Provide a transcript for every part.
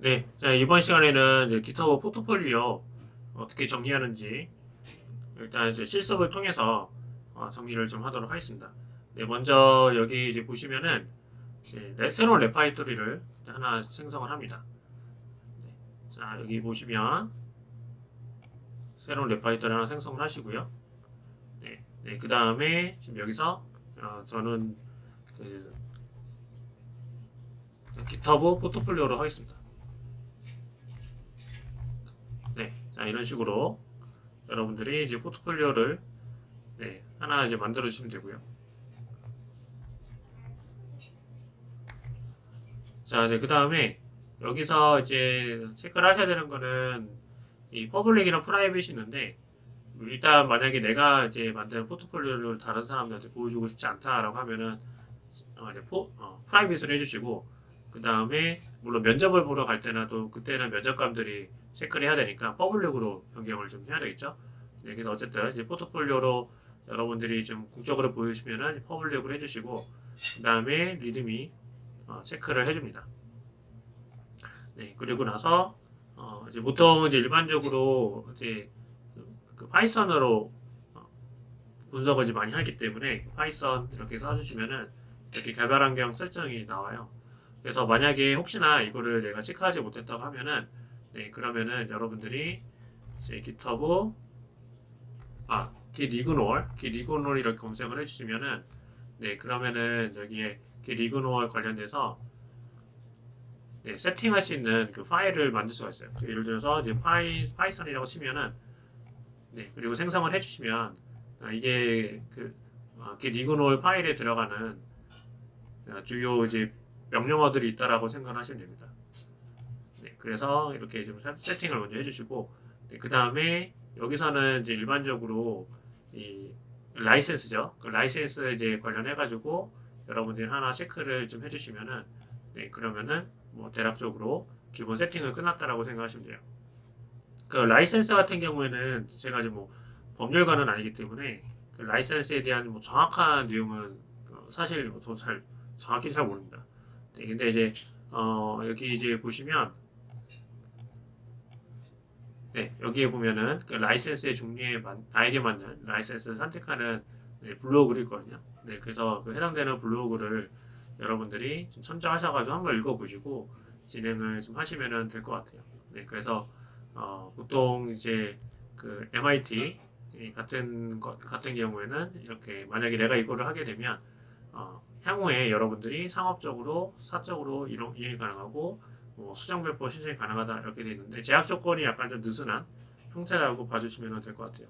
네, 자, 이번 시간에는 이제 GitHub 포트폴리오 어떻게 정리하는지 일단 이제 실습을 통해서 정리를 좀 하도록 하겠습니다. 네, 먼저 여기 이제 보시면은 이제 새로운 레파이토리를 하나 생성을 합니다. 네, 자, 여기 보시면 새로운 레파이토리 하나 생성을 하시고요. 네, 네, 그 다음에 지금 여기서 저는 그 GitHub 포트폴리오로 하겠습니다. 네, 자, 이런 식으로 여러분들이 이제 포트폴리오를 네, 하나 이제 만들어 주시면 되고요. 자, 네, 그 다음에 여기서 이제 체크를 하셔야 되는 거는 이 퍼블릭이랑 프라이빗이 있는데 일단 만약에 내가 이제 만든 포트폴리오를 다른 사람들한테 보여주고 싶지 않다라고 하면은 이제 프라이빗을 해주시고 그 다음에 물론 면접을 보러 갈 때나 또 그때는 면접관들이 체크를 해야 되니까 퍼블릭으로 변경을 좀 해야 되겠죠. 네, 그래서 어쨌든 이제 포트폴리오로 여러분들이 좀 국적으로 보여주시면은 퍼블릭으로 해주시고 그 다음에 리드미 체크를 해줍니다. 네, 그리고 나서 이제 보통 이제 일반적으로 이제 그 파이썬으로 분석을 이제 많이 하기 때문에 파이썬 이렇게 써주시면은 이렇게 개발 환경 설정이 나와요. 그래서 만약에 혹시나 이거를 내가 체크하지 못했다고 하면은 네, 그러면은 여러분들이 이제 GitHub git ignore 이렇게 검색을 해주시면은 네, 그러면은 여기에 git ignore 관련돼서 네, 세팅할 수 있는 그 파일을 만들 수가 있어요. 그 예를 들어서 이제 파이썬이라고 치면은 네, 그리고 생성을 해주시면 이게 리그놀 파일에 들어가는 주요 이제 명령어들이 있다라고 생각하시면 됩니다. 네, 그래서 이렇게 좀 세팅을 먼저 해주시고 네, 그 다음에 여기서는 이제 일반적으로 이 라이센스죠. 그 라이센스 이제 관련해가지고 여러분들이 하나 체크를 좀 해주시면은 네, 그러면은 뭐 대략적으로 기본 세팅은 끝났다라고 생각하시면 돼요. 그 라이센스 같은 경우에는 제가 이제 뭐 법률가는 아니기 때문에 그 라이센스에 대한 뭐 정확한 내용은 사실 저잘 정확히 잘 모릅니다. 네, 근데 이제 여기 이제 보시면 네, 여기에 보면은 그 라이센스의 종류에 나에게 맞는 라이센스를 선택하는 네, 블로그를 있거든요. 네, 그래서 그 해당되는 블로그를 여러분들이 좀 참조하셔가지고 한번 읽어보시고 진행을 좀 하시면 될 것 같아요. 네, 그래서 보통 이제 그 MIT 같은 경우에는 이렇게 만약에 내가 이거를 하게 되면 향후에 여러분들이 상업적으로 사적으로 이용이 가능하고 수정배포 신청이 가능하다 이렇게 되어 있는데 제약 조건이 약간 좀 느슨한 형태라고 봐주시면 될 것 같아요.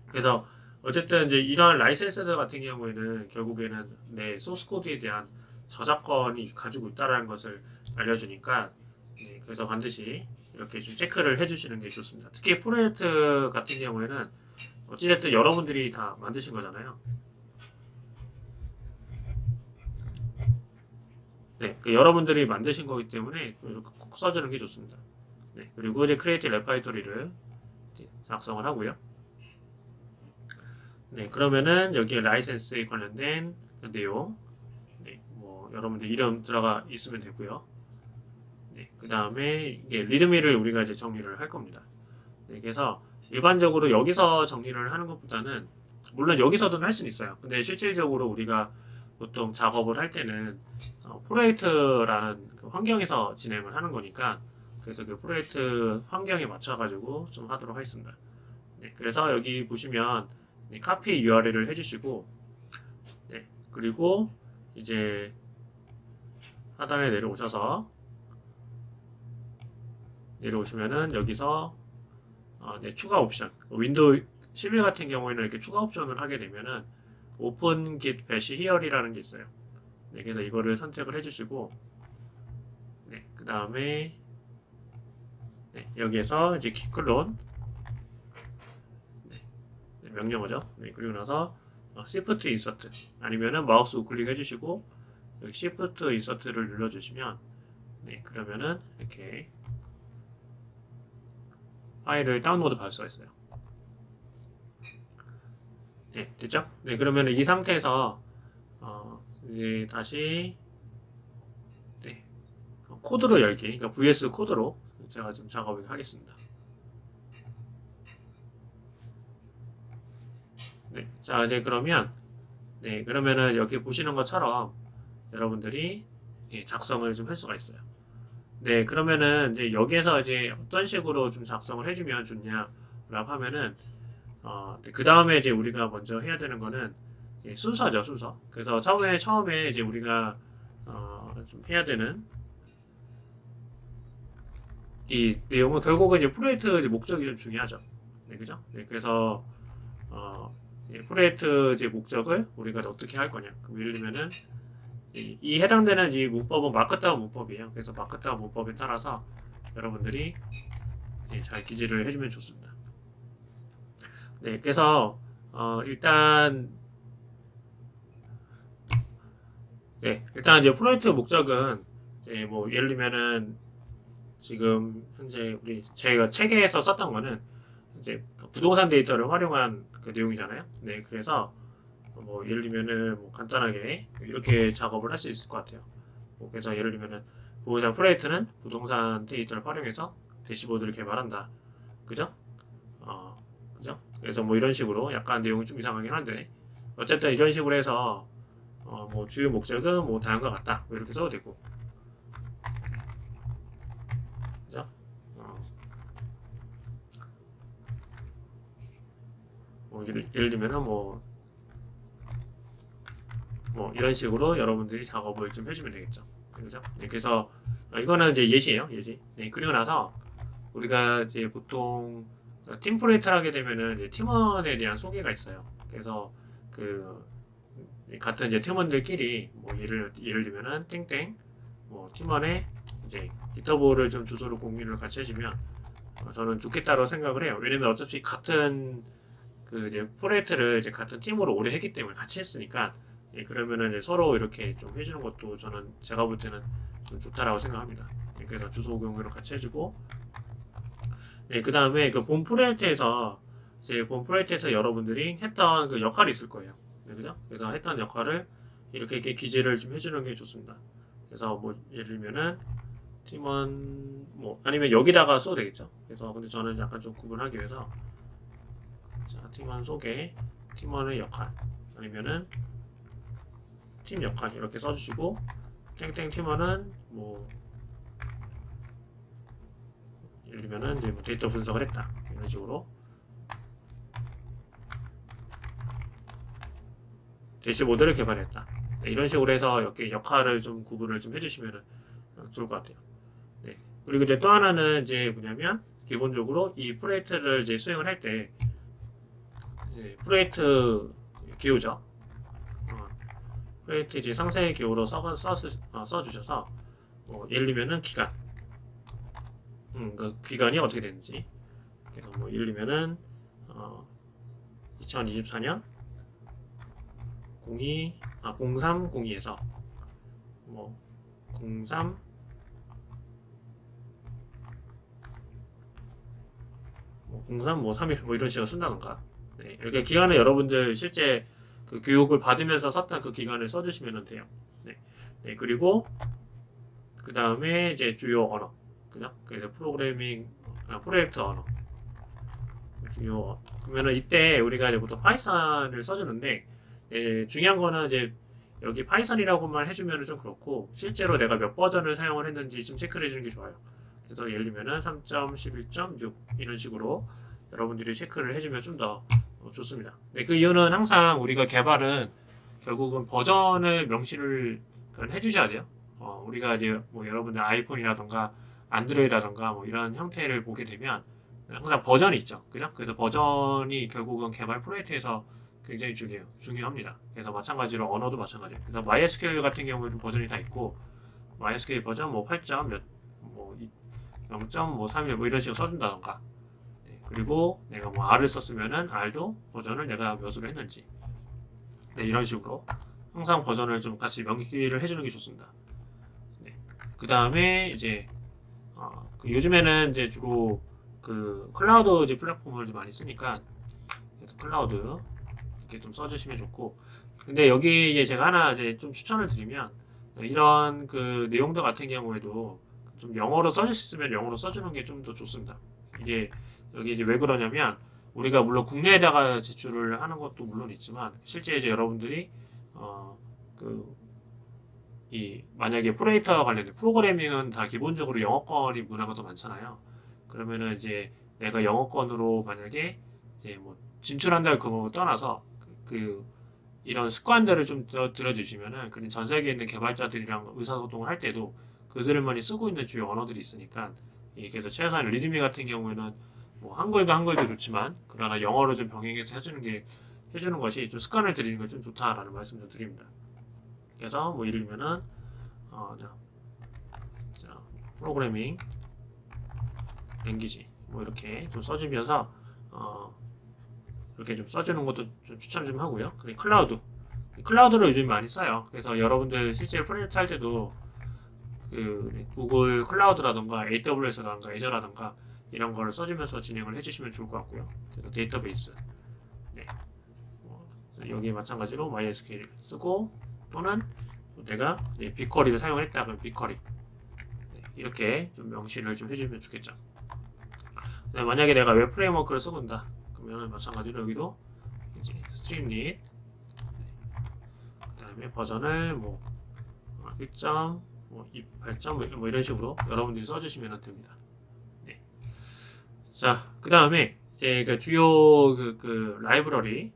그래서 어쨌든 이제 이러한 라이센스들 같은 경우에는 결국에는 내 소스 코드에 대한 저작권이 가지고 있다는 것을 알려주니까 네, 그래서 반드시 이렇게 좀 체크를 해주시는 게 좋습니다. 특히 프로젝트 같은 경우에는 어찌됐든 여러분들이 다 만드신 거잖아요. 네, 그 여러분들이 만드신 거기 때문에 이렇게 꼭 써주는 게 좋습니다. 네, 그리고 이제 크리에이티 레파이토리를 작성을 하고요. 네, 그러면은 여기에 라이센스에 관련된 그 내용, 네, 뭐 여러분들 이름 들어가 있으면 되고요. 네, 그 다음에 이게 리드미를 우리가 이제 정리를 할 겁니다. 네, 그래서 일반적으로 여기서 정리를 하는 것보다는 물론 여기서도 할 수는 있어요. 근데 실질적으로 우리가 보통 작업을 할 때는 프로젝트라는 그 환경에서 진행을 하는 거니까 그래서 그 프로젝트 환경에 맞춰가지고 좀 하도록 하겠습니다. 네, 그래서 여기 보시면 네, 카피 URL을 해주시고 네, 그리고 이제 하단에 내려오시면은 여기서 네, 추가 옵션 윈도우 11 같은 경우에는 이렇게 추가 옵션을 하게 되면은 오픈 git bash here이라는 게 있어요. 네, 그래서 이거를 선택을 해주시고 네, 그 다음에 네, 여기에서 이제 키클론 네, 명령어죠. 네, 그리고 나서 shift insert 아니면은 마우스 우클릭 해주시고 여기 shift insert를 눌러주시면 네, 그러면은 이렇게 파일을 다운로드 받을 수가 있어요. 네, 됐죠? 네, 그러면 이 상태에서 이제 다시 네, 코드로 열기, 그러니까 VS 코드로 제가 좀 작업을 하겠습니다. 네, 자, 네, 그러면은 여기 보시는 것처럼 여러분들이 작성을 좀 할 수가 있어요. 네, 그러면은 이제 여기에서 이제 어떤 식으로 좀 작성을 해주면 좋냐라고 하면은 그 다음에 이제 우리가 먼저 해야 되는 거는 순서죠, 순서. 그래서 처음에 이제 우리가 좀 해야 되는 이 내용은 결국은 이제 프로젝트 이제 목적이 좀 중요하죠. 네, 그죠? 네, 그래서 프로젝트 이제 목적을 우리가 어떻게 할 거냐. 그럼 예를 들면은 이 해당되는 이 문법은 마크다운 문법이에요. 그래서 마크다운 문법에 따라서 여러분들이 잘 기재를 해주면 좋습니다. 네, 그래서 일단 이제 프로젝트 목적은 이제 뭐 예를 들면은 지금 현재 제가 체계에서 썼던 거는 이제 부동산 데이터를 활용한 그 내용이잖아요. 네, 그래서 뭐 예를 들면은 뭐 간단하게 이렇게 작업을 할 수 있을 것 같아요. 그래서 예를 들면은 부동산 프로젝트는 부동산 데이터를 활용해서 대시보드를 개발한다. 그죠? 그죠? 그래서 뭐 이런 식으로 약간 내용이 좀 이상하긴 한데 어쨌든 이런 식으로 해서 뭐 주요 목적은 뭐 다음과 같다. 뭐 이렇게 써도 되고. 그죠? 뭐 예를 들면은 뭐 이런 식으로 여러분들이 작업을 좀 해주면 되겠죠. 그죠? 네, 그래서 이거는 이제 예시예요, 예시. 네, 그리고 나서 우리가 이제 보통 팀프로젝트를 하게 되면은 이제 팀원에 대한 소개가 있어요. 그래서 그 같은 이제 팀원들끼리 뭐 예를 들면은 땡땡 뭐 팀원의 이제 기터브를 좀 주소를 공유를 같이 해주면 저는 좋겠다고 생각을 해요. 왜냐면 어차피 같은 그 이제 프로젝트를 이제 같은 팀으로 오래 했기 때문에 같이 했으니까 그러면은 이제 서로 이렇게 좀 해주는 것도 저는 제가 볼 때는 좀 좋다라고 생각합니다. 그래서 주소 공유를 같이 해주고 그 다음에 그 본 프로젝트에서 이제 본 프로젝트에서 여러분들이 했던 그 역할이 있을 거예요. 네, 그죠? 그래서 했던 역할을 이렇게 기재를 좀 해주는 게 좋습니다. 그래서 뭐 예를 들면은 팀원 뭐 아니면 여기다가 써도 되겠죠. 그래서 근데 저는 약간 좀 구분하기 위해서 자, 팀원 소개, 팀원의 역할 아니면은 팀 역할 이렇게 써주시고 땡땡 팀원은 뭐 예를 들면은 이제 뭐 데이터 분석을 했다 이런 식으로 대시보드를 개발했다 이런 식으로 해서 이렇게 역할을 좀 구분을 좀 해주시면 좋을 것 같아요. 네. 그리고 이제 또 하나는 이제 뭐냐면 기본적으로 이 프로젝트를 이제 수행을 할 때 프로젝트 기호죠. 프로젝트 이제 상세 기호로 써주셔서 예를 들면은 기간, 그 기간이 어떻게 되는지. 그래서 뭐 예를 들면은 2024년 0302에서 뭐 03 03 뭐 3일 뭐 이런 식으로 쓴다던가. 네, 이렇게 기간을 여러분들 실제 그 교육을 받으면서 썼던 그 기간을 써주시면 돼요. 네, 네 그리고 그 다음에 이제 주요 언어, 그죠? 그래서 프로젝트 언어, 주요 그러면은 이때 우리가 이제 보통 파이썬을 써주는데 중요한 거는 이제 여기 파이썬이라고만 해주면 좀 그렇고 실제로 내가 몇 버전을 사용을 했는지 좀 체크를 해주는 게 좋아요. 그래서 예를 들면은 3.11.6 이런 식으로 여러분들이 체크를 해주면 좀 더 좋습니다. 네, 그 이유는 항상 우리가 개발은 결국은 버전을 명시를 해주셔야 돼요. 우리가 이제 뭐 여러분들 아이폰이라던가 안드로이드라던가 뭐 이런 형태를 보게 되면 항상 버전이 있죠. 그죠? 그래서 버전이 결국은 개발 프로젝트에서 굉장히 중요합니다. 그래서 마찬가지로 언어도 마찬가지예요. 그래서 MySQL 같은 경우에는 버전이 다 있고 MySQL 버전 뭐 8점 뭐 0.31 뭐 이런 식으로 써준다던가 그리고 내가 뭐 R을 썼으면은 R도 버전을 내가 몇으로 했는지 이런 식으로 항상 버전을 좀 같이 명기를 해주는 게 좋습니다. 그 다음에 이제 요즘에는 이제 주로 그 클라우드 이제 플랫폼을 좀 많이 쓰니까 클라우드 이렇게 좀 써주시면 좋고 근데 여기에 제가 하나 이제 좀 추천을 드리면 이런 그 내용들 같은 경우에도 좀 영어로 써줄 수 있으면 영어로 써주는 게 좀 더 좋습니다. 이게 여기 이제 왜 그러냐면 우리가 물론 국내에다가 제출을 하는 것도 물론 있지만 실제 이제 여러분들이 그 이 만약에 프로에이터와 관련된 프로그래밍은 다 기본적으로 영어권이 문화가 더 많잖아요. 그러면은 이제 내가 영어권으로 만약에 이제 뭐 진출한다는 그거 떠나서 그 이런 습관들을 좀 더 들어주시면은 그런 전 세계에 있는 개발자들이랑 의사소통을 할 때도 그들만이 쓰고 있는 주요 언어들이 있으니까 그래서 최소한 리드미 같은 경우에는 뭐 한글도 한글도 좋지만 그러나 영어로 좀 병행해서 해주는 것이 좀 습관을 들이는 게 좀 좋다라는 말씀 좀 드립니다. 그래서 뭐 예를 들면은 자, 프로그래밍 랭귀지 뭐 이렇게 좀 써주면서 이렇게 좀 써주는 것도 좀 추천 좀 하고요. 그리고 클라우드를 요즘 많이 써요. 그래서 여러분들 실제 프로젝트 할 때도 그 구글 클라우드라던가 AWS라던가 애저라던가 이런 거를 써주면서 진행을 해주시면 좋을 것 같고요. 그래서 데이터베이스 네. 여기 마찬가지로 MySQL 쓰고 또는 내가 빅쿼리를 사용을 했다 그럼 빅쿼리 이렇게 좀 명시를 좀 해주면 좋겠죠. 만약에 내가 웹 프레임워크를 쓰고 있다 그러면 마찬가지로 여기도 이제 스트림릿 그 다음에 버전을 뭐 1점 뭐 8점 뭐 이런 식으로 여러분들이 써주시면 됩니다. 네. 자, 그 다음에 이제 그 주요 그 라이브러리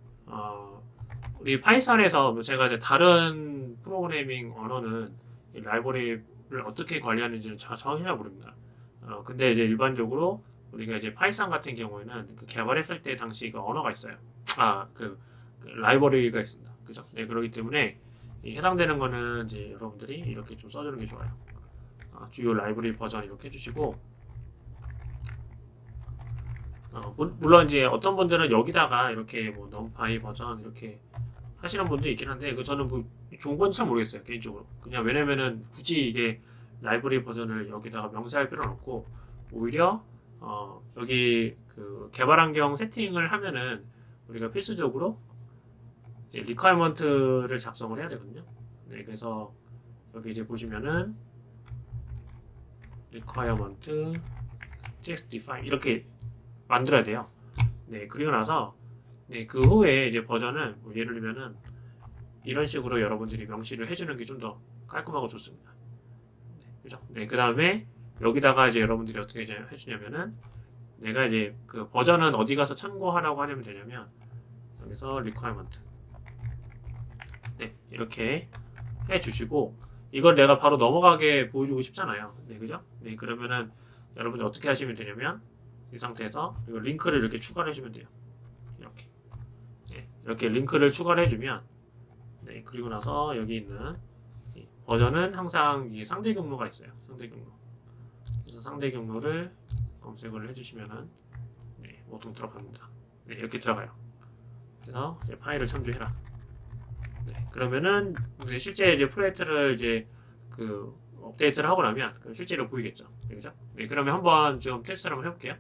우리 파이썬에서 뭐 제가 이제 다른 프로그래밍 언어는 이 라이브러리를 어떻게 관리하는지는 제가 정확히 잘 모릅니다. 근데 이제 일반적으로 우리가 이제 파이썬 같은 경우에는 그 개발했을 때 당시 그 언어가 있어요. 그 라이브러리가 있습니다. 그죠? 네, 그렇기 때문에 해당되는 거는 이제 여러분들이 이렇게 좀 써주는 게 좋아요. 주요 라이브러리 버전 이렇게 해주시고, 물론 이제 어떤 분들은 여기다가 이렇게 뭐 넘파이 버전 이렇게 하시는 분도 있긴 한데, 그 저는 뭐 좋은 건지 잘 모르겠어요 개인적으로. 그냥 왜냐면은 굳이 이게 라이브러리 버전을 여기다가 명시할 필요는 없고, 오히려 여기 그 개발 환경 세팅을 하면은 우리가 필수적으로 이제 리퀘어먼트를 작성을 해야 되거든요. 네, 그래서 여기 이제 보시면은 requirement text define 이렇게 만들어야 돼요. 네, 그리고 나서 네, 그 후에 이제 버전을 뭐 예를 들면은 이런 식으로 여러분들이 명시를 해주는 게 좀 더 깔끔하고 좋습니다. 네, 그죠? 네, 그 다음에 여기다가 이제 여러분들이 어떻게 해주냐면은 내가 이제 그 버전은 어디 가서 참고하라고 하면 되냐면 여기서 requirement 네, 이렇게 해주시고 이걸 내가 바로 넘어가게 보여주고 싶잖아요. 네, 그죠? 네, 그러면은 여러분들 어떻게 하시면 되냐면 이 상태에서 이거 링크를 이렇게 추가를 해주면 돼요. 이렇게 네, 이렇게 링크를 추가를 해주면 네, 그리고 나서 여기 있는 버전은 항상 이 상대 경로가 있어요. 상대 경로. 그래서 상대 경로를 검색을 해주시면은 네, 보통 들어갑니다. 네, 이렇게 들어가요. 그래서 이제 파일을 참조해라. 네, 그러면은 실제 이제 프로젝트를 이제 그 업데이트를 하고 나면 실제로 보이겠죠. 그죠? 네, 그러면 한번 좀 테스트를 한번 해볼게요.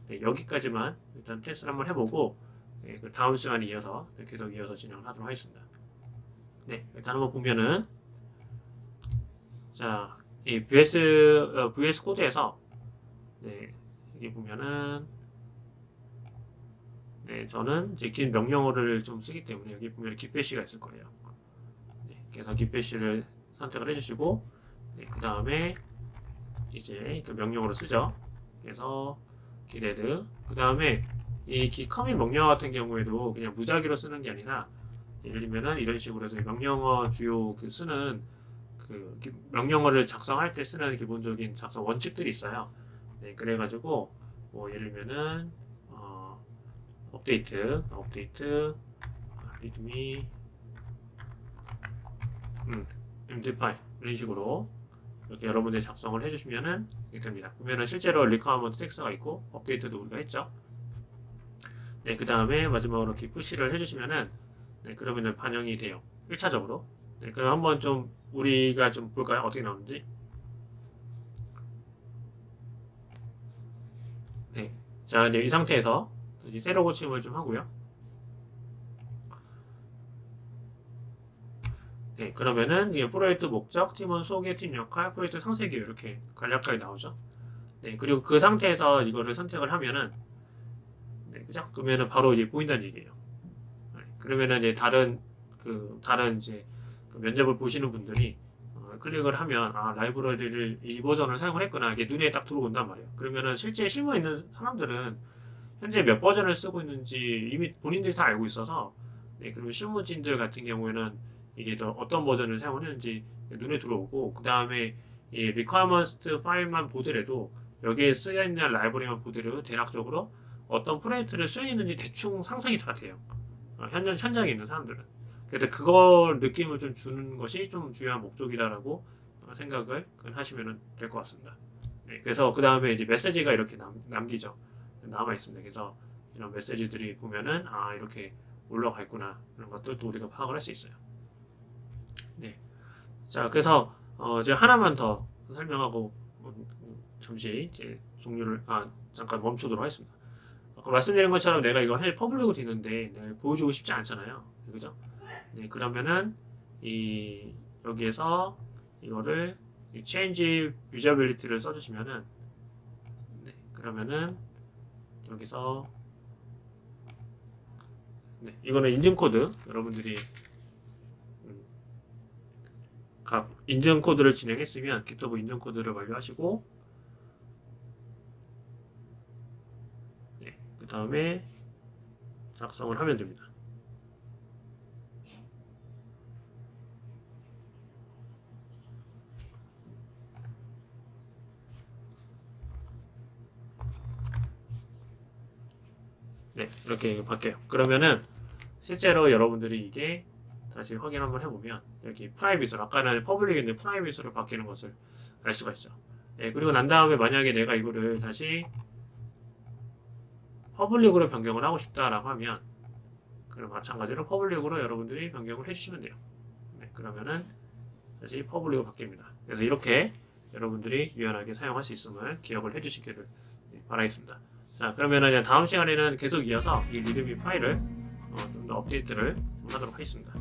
네, 여기까지만 일단 테스트를 한번 해보고 네, 그 다음 시간에 이어서 계속 이어서 진행을 하도록 하겠습니다. 네, 일단 한번 보면은 자, 이 VS 코드에서 네, 여기 보면은 네, 저는 이제 긴 명령어를 좀 쓰기 때문에 여기 보면 깃배시가 있을 거예요. 네, 그래서 깃배시를 선택을 해주시고 네, 그 다음에 이제 그 명령어로 쓰죠. 그래서 기레드 그 다음에 이 커밋 명령어 같은 경우에도 그냥 무작위로 쓰는 게 아니라 예를 들면은 이런 식으로 해서 명령어 주요 그 쓰는 그 명령어를 작성할 때 쓰는 기본적인 작성 원칙들이 있어요. 네, 그래가지고 뭐 예를 들면은 업데이트 리드미 md5 이런 식으로 이렇게 여러분들이 작성을 해주시면은 됩니다. 그러면은 실제로 리퀘어먼트 텍스트가 있고 업데이트도 우리가 했죠. 네, 그 다음에 마지막으로 이렇게 푸시를 해주시면은 네, 그러면은 반영이 돼요. 1차적으로. 네, 그럼 한번 좀 우리가 좀 볼까요? 어떻게 나오는지. 네, 자 이제 이 상태에서 이제 세로 고침을 좀 하고요. 네, 그러면은 이게 프로젝트 목적, 팀원 소개, 팀 역할, 프로젝트 상세기 이렇게 간략하게 나오죠. 네, 그리고 그 상태에서 이거를 선택을 하면은 네, 그죠? 그러면은 바로 이제 보인다는 얘기예요. 네, 그러면은 이제 다른 이제 그 면접을 보시는 분들이 클릭을 하면 라이브러리를 이 버전을 사용을 했구나 이게 눈에 딱 들어온단 말이에요. 그러면은 실제 실무에 있는 사람들은 현재 몇 버전을 쓰고 있는지 이미 본인들이 다 알고 있어서 네, 그리고 실무진들 같은 경우에는 이게 더 어떤 버전을 사용했는지 눈에 들어오고 그 다음에 이 requirements 파일만 보더라도 여기에 쓰여 있는 라이브러리만 보더라도 대략적으로 어떤 프로젝트를 수행했는지 대충 상상이 다 돼요. 현장에 있는 사람들은. 그래서 그걸 느낌을 좀 주는 것이 좀 중요한 목적이다라고 생각을 하시면 될 것 같습니다. 네, 그래서 그 다음에 이제 메시지가 이렇게 남기죠. 남아 있습니다. 그래서 이런 메시지들이 보면은 이렇게 올라가 있구나 이런 것들도 우리가 파악을 할 수 있어요. 네, 자 그래서 제가 하나만 더 설명하고 잠시 이제 종료를 잠깐 멈추도록 하겠습니다. 아까 말씀드린 것처럼 내가 이거 사실 퍼블릭으로 돼 있는데 내가 보여주고 싶지 않잖아요. 그죠? 네, 그러면은 여기에서 이거를 change usability를 써주시면은 네, 그러면은 여기서 네, 이거는 인증 코드 여러분들이 각 인증 코드를 진행했으면 GitHub 인증 코드를 완료하시고 네, 그 다음에 작성을 하면 됩니다. 네, 이렇게 바뀌어요. 그러면은 실제로 여러분들이 이게 다시 확인 한번 해보면 여기 프라이빗으로 아까는 퍼블릭인데 프라이빗으로 바뀌는 것을 알 수가 있죠. 네, 그리고 난 다음에 만약에 내가 이거를 다시 퍼블릭으로 변경을 하고 싶다라고 하면 그럼 마찬가지로 퍼블릭으로 여러분들이 변경을 해주시면 돼요. 네, 그러면은 다시 퍼블릭으로 바뀝니다. 그래서 이렇게 여러분들이 유연하게 사용할 수 있음을 기억을 해주시기를 바라겠습니다. 자, 그러면은 다음 시간에는 계속 이어서 이 리드미 파일을 좀 더 업데이트를 하도록 하겠습니다.